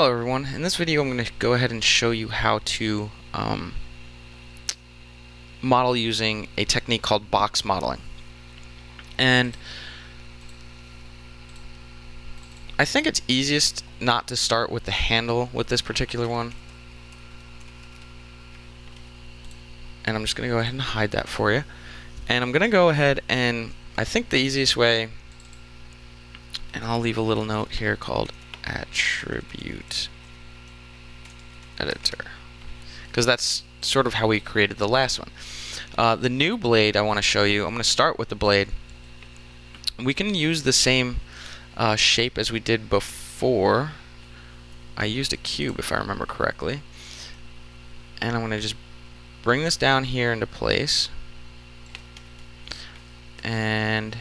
Hello everyone, in this video I'm going to go ahead and show you how to model using a technique called box modeling. And I think it's easiest not to start with the handle with this particular one. And I'm just going to go ahead and hide that for you. And I'm going to go ahead and I think the easiest way, and I'll leave a little note here called attribute editor, because that's sort of how we created the last one. The new blade I want to show you, I'm going to start with the blade. We can use the same shape as we did before. I used a cube if I remember correctly, and I'm going to just bring this down here into place, and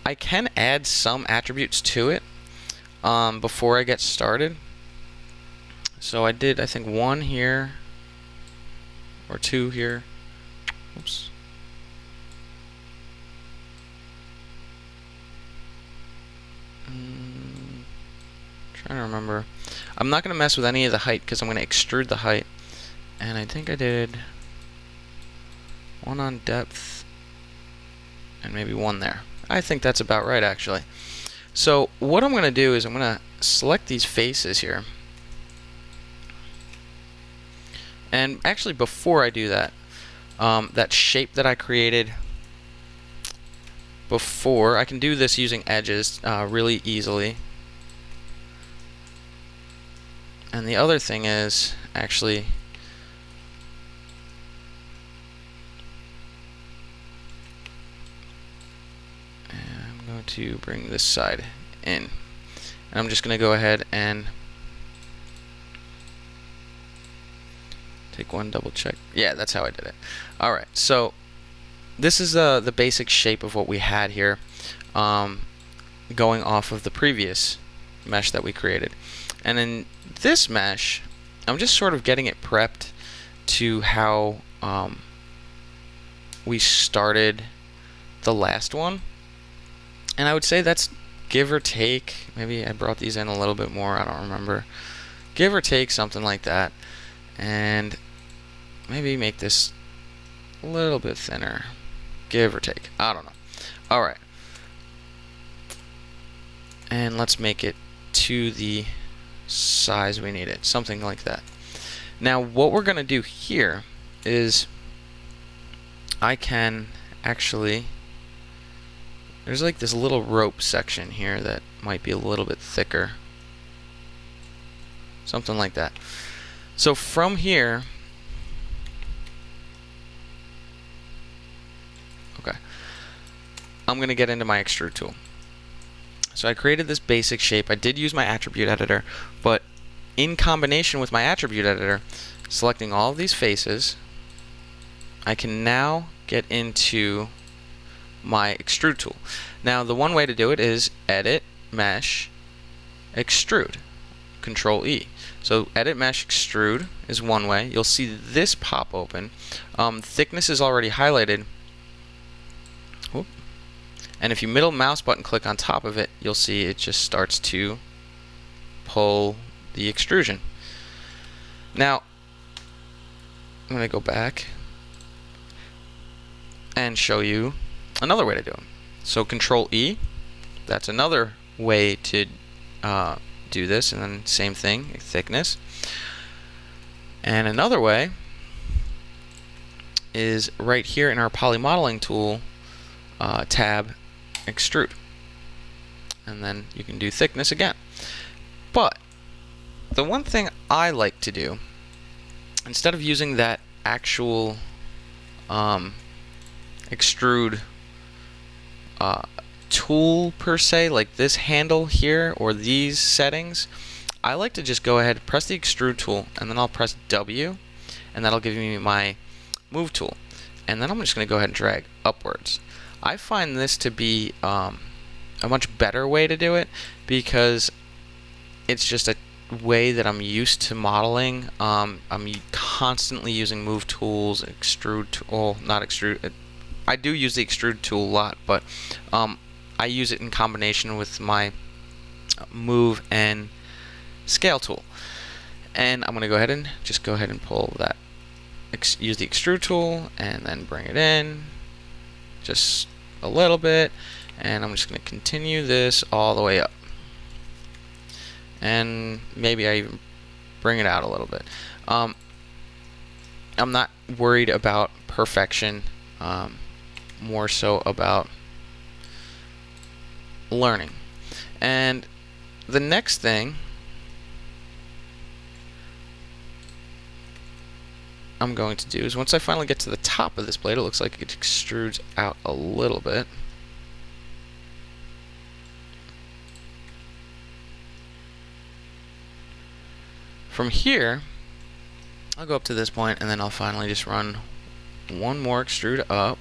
I can add some attributes to it before I get started. So I did, I think, one here or two here. Oops. Trying to remember. I'm not going to mess with any of the height because I'm going to extrude the height. And I think I did one on depth and maybe one there. I think that's about right, actually. So what I'm going to do is I'm going to select these faces here. And actually, before I do that, that shape that I created before, I can do this using edges really easily. And the other thing is, actually, I'm going to bring this side in. And I'm just going to go ahead and take one double check. Yeah, that's how I did it. Alright, so this is the basic shape of what we had here, going off of the previous mesh that we created. And in this mesh, I'm just sort of getting it prepped to how we started the last one. And I would say that's give or take, maybe I brought these in a little bit more, I don't remember. Give or take something like that. And maybe make this a little bit thinner. Give or take. I don't know. Alright. And let's make it to the size we need it. Something like that. Now what we're going to do here is I can actually, there's like this little rope section here that might be a little bit thicker. Something like that. So from here, okay, I'm going to get into my Extrude tool. So I created this basic shape. I did use my attribute editor, but in combination with my attribute editor, selecting all of these faces, I can now get into my Extrude tool. Now the one way to do it is Edit, Mesh, Extrude, Control E. So Edit Mesh Extrude is one way. You'll see this pop open. Thickness is already highlighted. Whoop. And if you middle mouse button click on top of it, you'll see it just starts to pull the extrusion. Now, I'm going to go back and show you another way to do it. So Control E, that's another way to do this, and then same thing, thickness. And another way is right here in our poly modeling tool tab, Extrude, and then you can do thickness again. But the one thing I like to do, instead of using that actual extrude tool per se, like this handle here or these settings, I like to just go ahead, press the Extrude tool, and then I'll press W, and that'll give me my move tool. And then I'm just going to go ahead and drag upwards. I find this to be a much better way to do it because it's just a way that I'm used to modeling. I'm constantly using move tools, extrude tool, not extrude. I do use the Extrude tool a lot, but I use it in combination with my move and scale tool. And I'm going to go ahead and pull that, use the extrude tool and then bring it in just a little bit, and I'm just going to continue this all the way up, and maybe I even bring it out a little bit. I'm not worried about perfection, more so about learning. And the next thing I'm going to do is, once I finally get to the top of this blade, it looks like it extrudes out a little bit. From here, I'll go up to this point, and then I'll finally just run one more extrude up,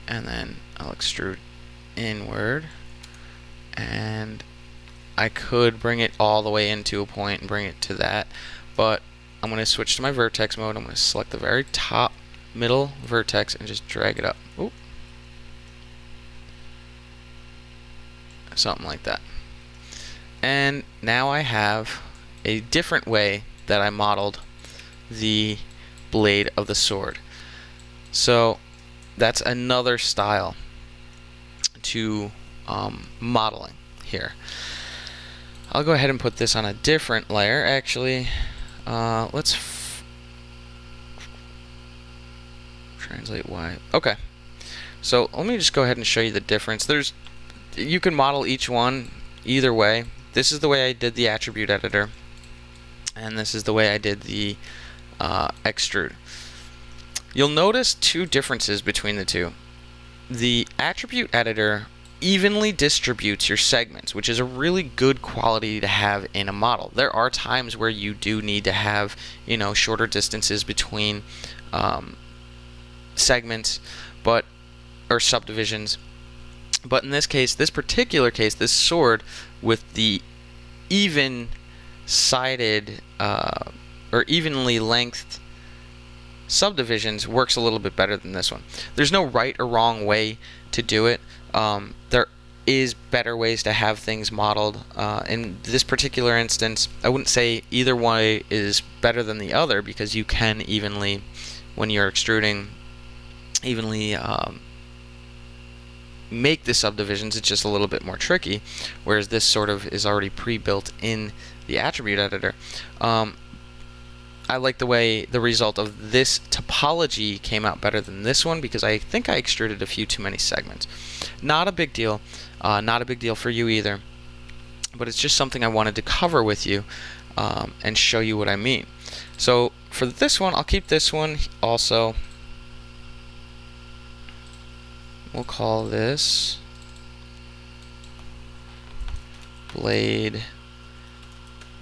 and then I'll extrude inward, and I could bring it all the way into a point and bring it to that, but I'm going to switch to my vertex mode. I'm going to select the very top middle vertex and just drag it up. Oop. Something like that. And now I have a different way that I modeled the blade of the sword. So that's another style to modeling here. I'll go ahead and put this on a different layer. Actually, let's translate Y. Okay, so let me just go ahead and show you the difference. You can model each one either way. This is the way I did the attribute editor, and this is the way I did the extrude. You'll notice two differences between the two. The attribute editor evenly distributes your segments, which is a really good quality to have in a model. There are times where you do need to have, shorter distances between segments, or subdivisions. But in this case, this particular case, this sword with the even-sided or evenly lengthed subdivisions works a little bit better than this one. There's no right or wrong way to do it. There is better ways to have things modeled. In this particular instance, I wouldn't say either way is better than the other, because you can evenly, when you're extruding, evenly make the subdivisions. It's just a little bit more tricky, whereas this sort of is already pre-built in the attribute editor. I like the way the result of this topology came out better than this one, because I think I extruded a few too many segments. Not a big deal, not a big deal for you either, but it's just something I wanted to cover with you and show you what I mean. So for this one, I'll keep this one also. We'll call this blade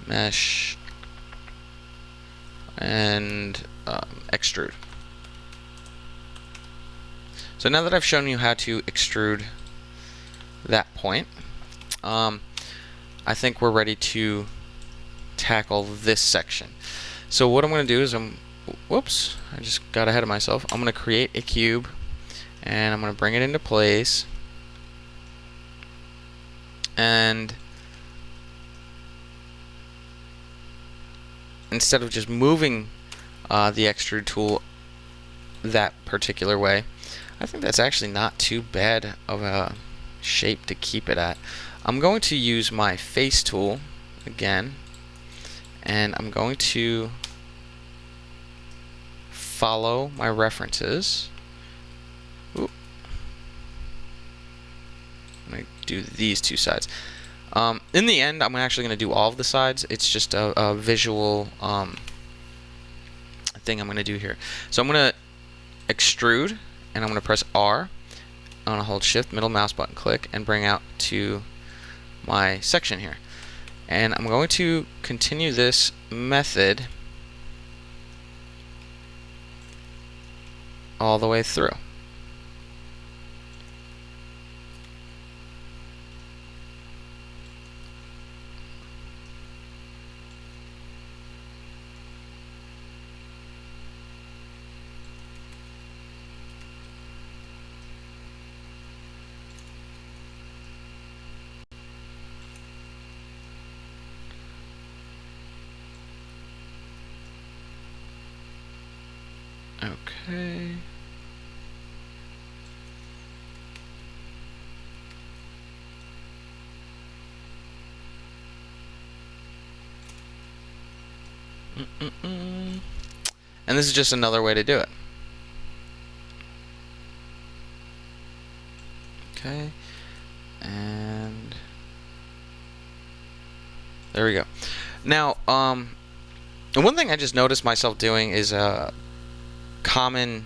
mesh and extrude. So now that I've shown you how to extrude that point, I think we're ready to tackle this section. So what I'm going to do is whoops, I just got ahead of myself. I'm going to create a cube, and I'm going to bring it into place, and instead of just moving the extrude tool that particular way, I think that's actually not too bad of a shape to keep it at. I'm going to use my face tool again, and I'm going to follow my references. Oop. I'm going to do these two sides. In the end, I'm actually going to do all of the sides. It's just a visual thing I'm going to do here. So I'm going to extrude, and I'm going to press R. I'm going to hold Shift, middle mouse button, click, and bring out to my section here. And I'm going to continue this method all the way through. Okay. And this is just another way to do it. Okay. And there we go. Now, and one thing I just noticed myself doing is a common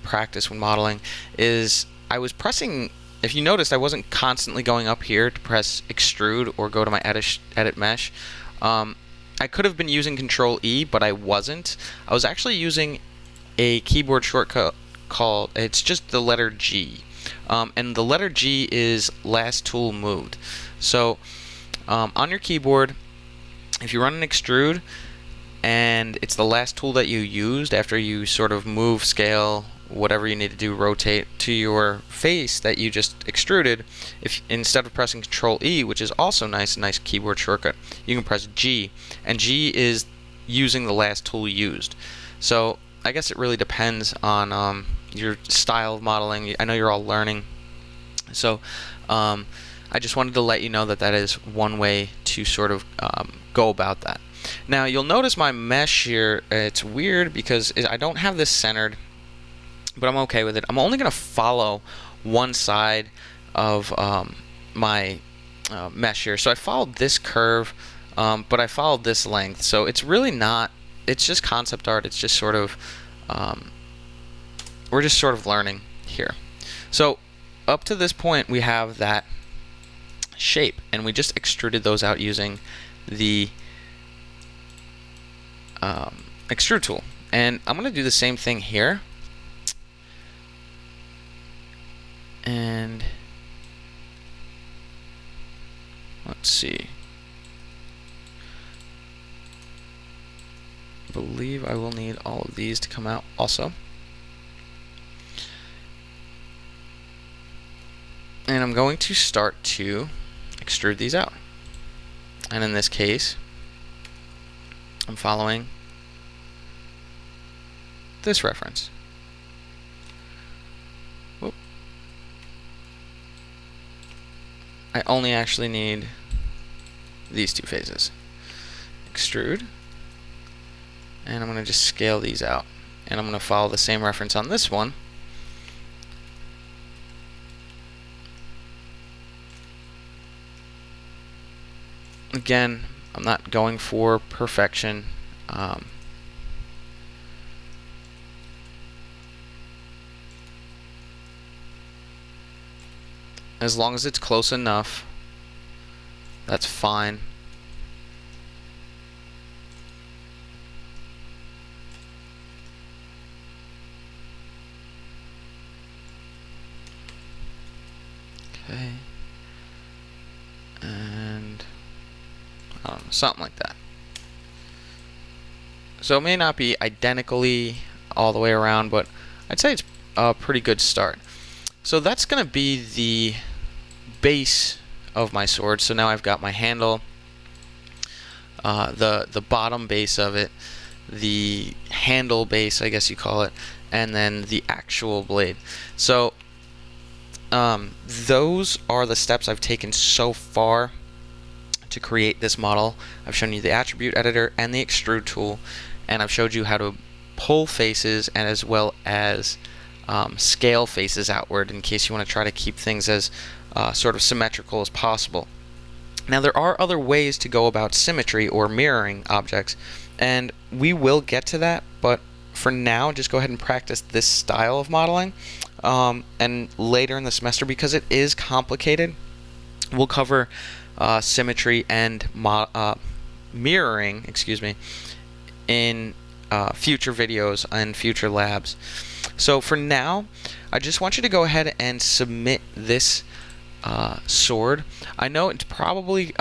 practice when modeling is I was pressing, if you noticed, I wasn't constantly going up here to press extrude or go to my edit mesh. I could have been using Control E, but I wasn't. I was actually using a keyboard shortcut called, it's just the letter G. And the letter G is last tool moved. So on your keyboard, if you run an extrude and it's the last tool that you used after you sort of move, scale, whatever you need to do, rotate to your face that you just extruded, if instead of pressing Control E, which is also nice keyboard shortcut, you can press G, and G is using the last tool used. So I guess it really depends on your style of modeling. I know you're all learning, so I just wanted to let you know that that is one way to sort of go about that. Now you'll notice my mesh here, it's weird because I don't have this centered, but I'm okay with it. I'm only going to follow one side of my mesh here. So I followed this curve, but I followed this length. So it's really not, it's just concept art. It's just sort of, we're just sort of learning here. So up to this point we have that shape, and we just extruded those out using the Extrude tool. And I'm going to do the same thing here. And let's see. I believe I will need all of these to come out also. And I'm going to start to extrude these out. And in this case, I'm following this reference. Whoop. I only actually need these two phases. Extrude. And I'm going to just scale these out. And I'm going to follow the same reference on this one. Again, I'm not going for perfection. As long as it's close enough, that's fine. Okay. And I don't know, something like that. So it may not be identically all the way around, but I'd say it's a pretty good start. So that's going to be the base of my sword. So now I've got my handle, the bottom base of it, the handle base, I guess you call it, and then the actual blade. So those are the steps I've taken so far to create this model. I've shown you the attribute editor and the extrude tool, and I've showed you how to pull faces and as well as scale faces outward in case you want to try to keep things as sort of symmetrical as possible. Now there are other ways to go about symmetry or mirroring objects, and we will get to that, but for now just go ahead and practice this style of modeling, and later in the semester, because it is complicated, we'll cover symmetry and mirroring, in future videos and future labs. So for now, I just want you to go ahead and submit this sword. I know it's probably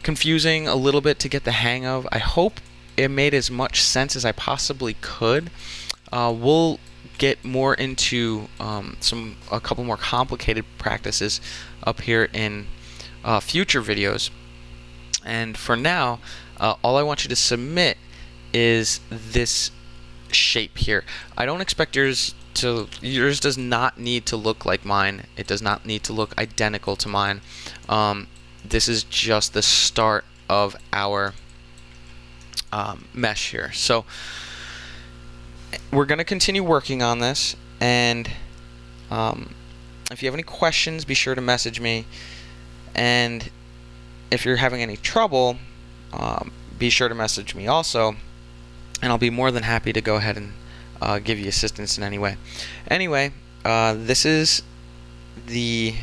confusing a little bit to get the hang of. I hope it made as much sense as I possibly could. We'll get more into a couple more complicated practices up here in future videos. And for now, all I want you to submit is this shape here. I don't expect yours does not need to look like mine. It does not need to look identical to mine. This is just the start of our mesh here. So we're going to continue working on this, and if you have any questions, be sure to message me. And if you're having any trouble, be sure to message me also, and I'll be more than happy to go ahead and give you assistance in any way. Anyway, this is the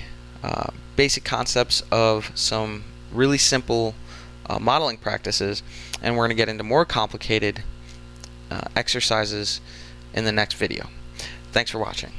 basic concepts of some really simple modeling practices, and we're going to get into more complicated exercises in the next video. Thanks for watching.